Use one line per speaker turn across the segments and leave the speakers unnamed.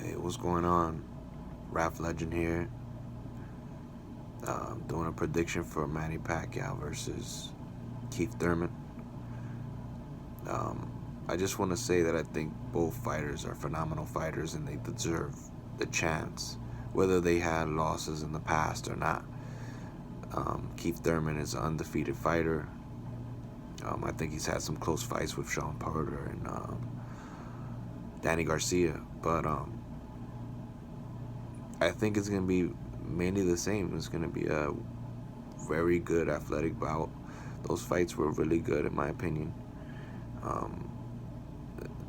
Hey, what's going on? Rap Legend here. Doing a prediction for Manny Pacquiao versus Keith Thurman. Um, I just want to say that I think both fighters are phenomenal fighters and they deserve the chance, whether they had losses in the past or not. Keith Thurman is an undefeated fighter. I think he's had some close fights with Sean Porter and Danny Garcia, but I think it's going to be mainly the same. It's going to be a very good athletic bout. Those fights were really good, in my opinion. Um,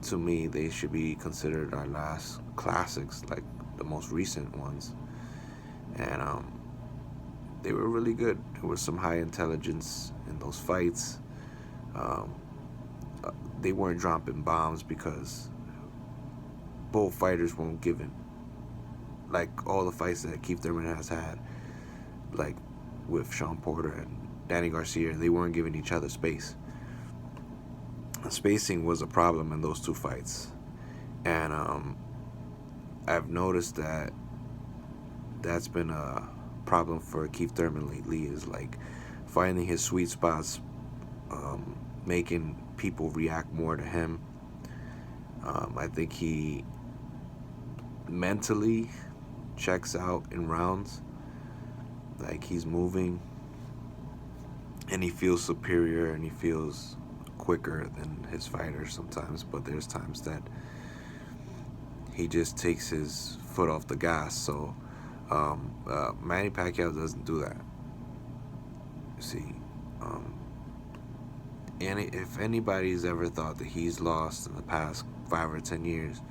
to me, they should be considered our last classics, like the most recent ones. And they were really good. There was some high intelligence in those fights. Um, they weren't dropping bombs because both fighters weren't given. Like all the fights that Keith Thurman has had, like with Sean Porter and Danny Garcia, they weren't giving each other space. Spacing was a problem in those two fights, and I've noticed that that's been a problem for Keith Thurman lately. Is like finding his sweet spots, making people react more to him. I think he mentally checks out in rounds, like he's moving and he feels superior and he feels quicker than his fighters sometimes, but there's times that he just takes his foot off the gas. So Manny Pacquiao doesn't do that. You see, and if anybody's ever thought that he's lost in the past 5 or 10 years,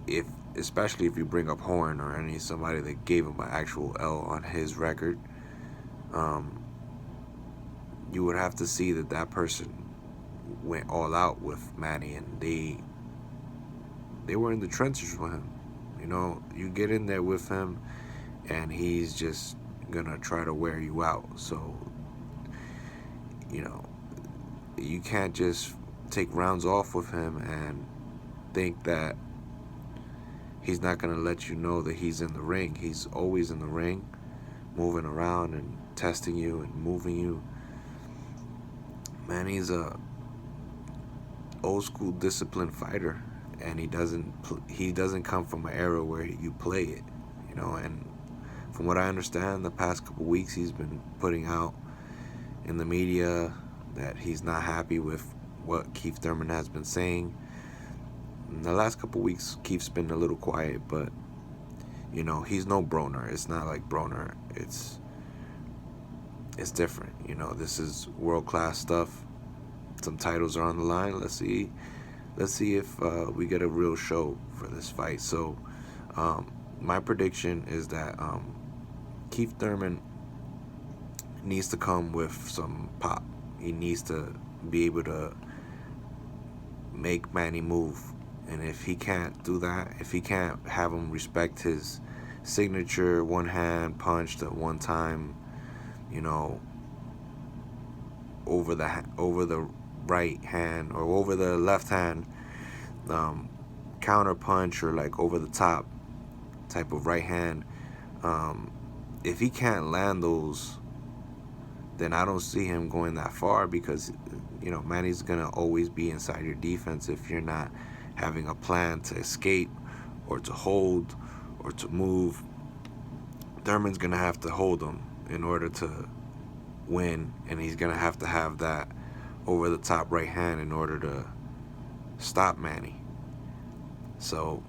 if especially if you bring up Horn or somebody that gave him an actual L on his record, um, you would have to see that that person went all out with Manny, and they were in the trenches with him. You know, you get in there with him, and he's just gonna try to wear you out. So, you know, you can't just take rounds off with him and think that he's not gonna let you know that he's in the ring. He's always in the ring, moving around and testing you and moving you. Manny's a old school disciplined fighter, and he doesn't come from an era where you play it, you know. And from what I understand, the past couple weeks he's been putting out in the media that he's not happy with what Keith Thurman has been saying. In the last couple weeks, Keith's been a little quiet, but you know, he's no Broner. It's not like Broner. It's different. You know, this is world class stuff. Some titles are on the line. Let's see if we get a real show for this fight. So, my prediction is that Keith Thurman needs to come with some pop. He needs to be able to make Manny move. And if he can't do that, if he can't have him respect his signature one hand punch that one time, you know, over the right hand or over the left hand, counter punch or like over the top type of right hand, if he can't land those, then I don't see him going that far, because you know, Manny's gonna always be inside your defense if you're not having a plan to escape or to hold or to move. Thurman's gonna have to hold him in order to win, and he's gonna have to have that over the top right hand in order to stop Manny. So,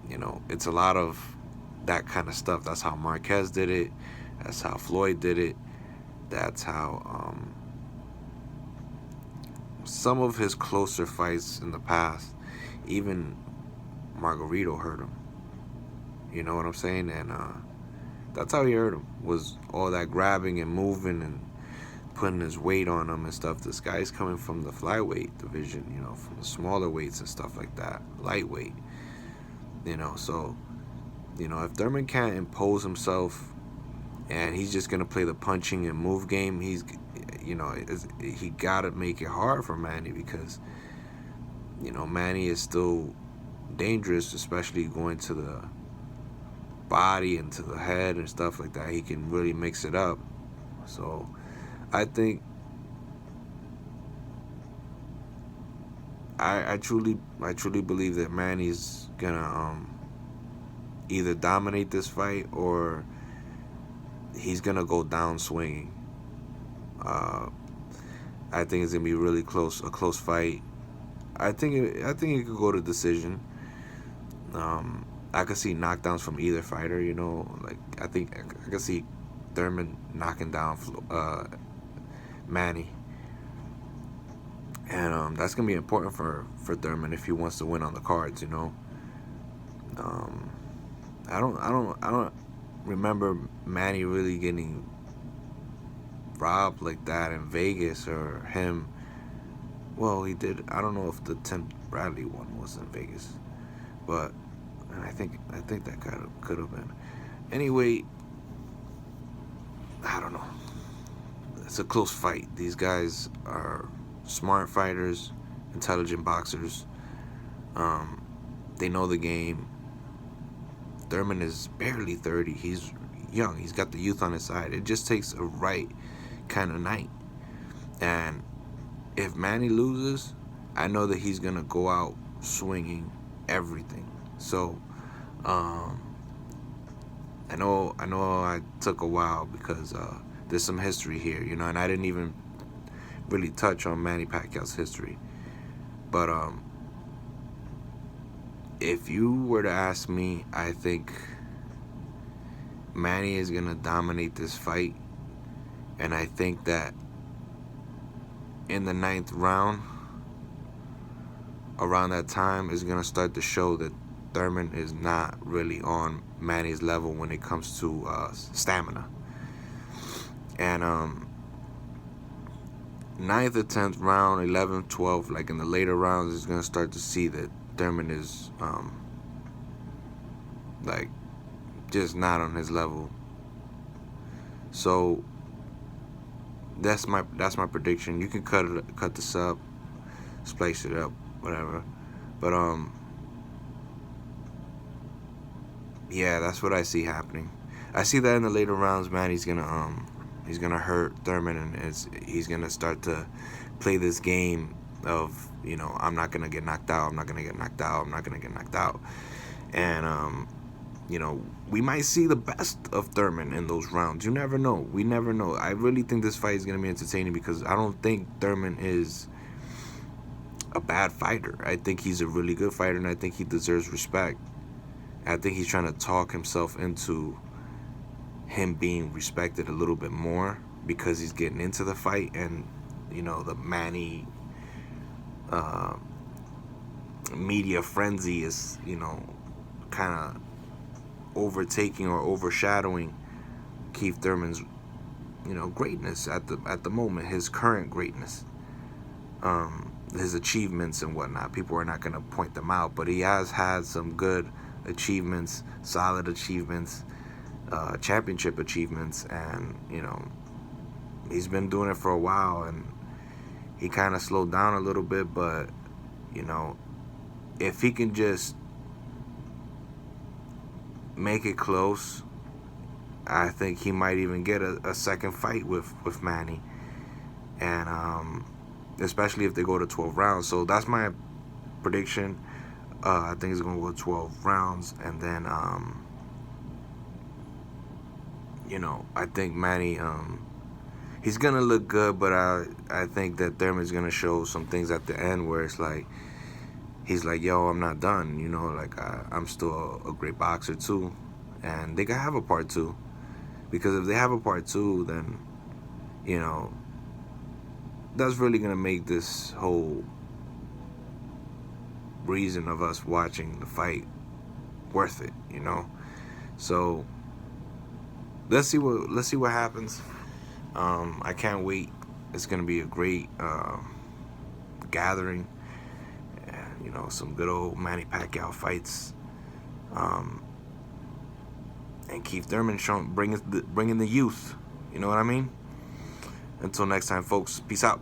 you know, it's a lot of that kind of stuff. That's how Marquez did it. That's how Floyd did it. That's how some of his closer fights in the past, even Margarito hurt him. You know what I'm saying? And that's how he hurt him, was all that grabbing and moving and putting his weight on him and stuff. This guy's coming from the flyweight division, you know, from the smaller weights and stuff like that, lightweight, you know. So, you know, if Thurman can't impose himself and he's just gonna play the punching and move game, he gotta make it hard for Manny, because you know, Manny is still dangerous, especially going to the body and to the head and stuff like that. He can really mix it up. So I think I truly believe that Manny's gonna either dominate this fight or he's gonna go down swinging. Uh, I think it's gonna be really a close fight. I think it could go to decision. I could see knockdowns from either fighter. Like I think I could see Thurman knocking down Manny, and that's gonna be important for Thurman if he wants to win on the cards. Um, I don't remember Manny really getting robbed like that in Vegas or him. Well, he did. I don't know if the Tim Bradley one was in Vegas, but I think that could have been. Anyway, I don't know. It's a close fight. These guys are smart fighters, intelligent boxers. They know the game. Thurman is barely 30. He's young. He's got the youth on his side. It just takes a right kind of night. And if Manny loses, I know that he's gonna go out swinging everything. So, I know I took a while because there's some history here, and I didn't even really touch on Manny Pacquiao's history. But if you were to ask me, I think Manny is gonna dominate this fight, and I think that in the 9th round, around that time, is gonna start to show that Thurman is not really on Manny's level when it comes to stamina. And 9th or 10th round, 11th, 12th, like in the later rounds, is gonna start to see that Thurman is like just not on his level. So that's my prediction. You can cut this up, splice it up, whatever. But yeah, that's what I see happening. I see that in the later rounds, Manny's gonna hurt Thurman, and he's gonna start to play this game of I'm not gonna get knocked out. I'm not gonna get knocked out. I'm not gonna get knocked out. And we might see the best of Thurman in those rounds. You never know. We never know. I really think this fight is gonna be entertaining because I don't think Thurman is a bad fighter. I think he's a really good fighter, and I think he deserves respect. I think he's trying to talk himself into him being respected a little bit more because he's getting into the fight, and the Manny media frenzy is kind of overtaking or overshadowing Keith Thurman's greatness at the moment, his current greatness, his achievements and whatnot. People are not going to point them out, but he has had some good achievements, solid achievements, championship achievements, and he's been doing it for a while, and he kind of slowed down a little bit, but if he can just make it close, I think he might even get a second fight with Manny, and especially if they go to 12 rounds. So that's my prediction. I think it's going to go 12 rounds, and then I think Manny he's gonna look good, but I think that Thurman's gonna show some things at the end where it's like he's like, yo, I'm not done, like I'm still a great boxer too, and they gotta have a part 2, because if they have a part 2, then that's really gonna make this whole reason of us watching the fight worth it, So let's see what happens. I can't wait. It's gonna be a great gathering, and some good old Manny Pacquiao fights, and Keith Thurman bringing the youth. You know what I mean? Until next time, folks. Peace out.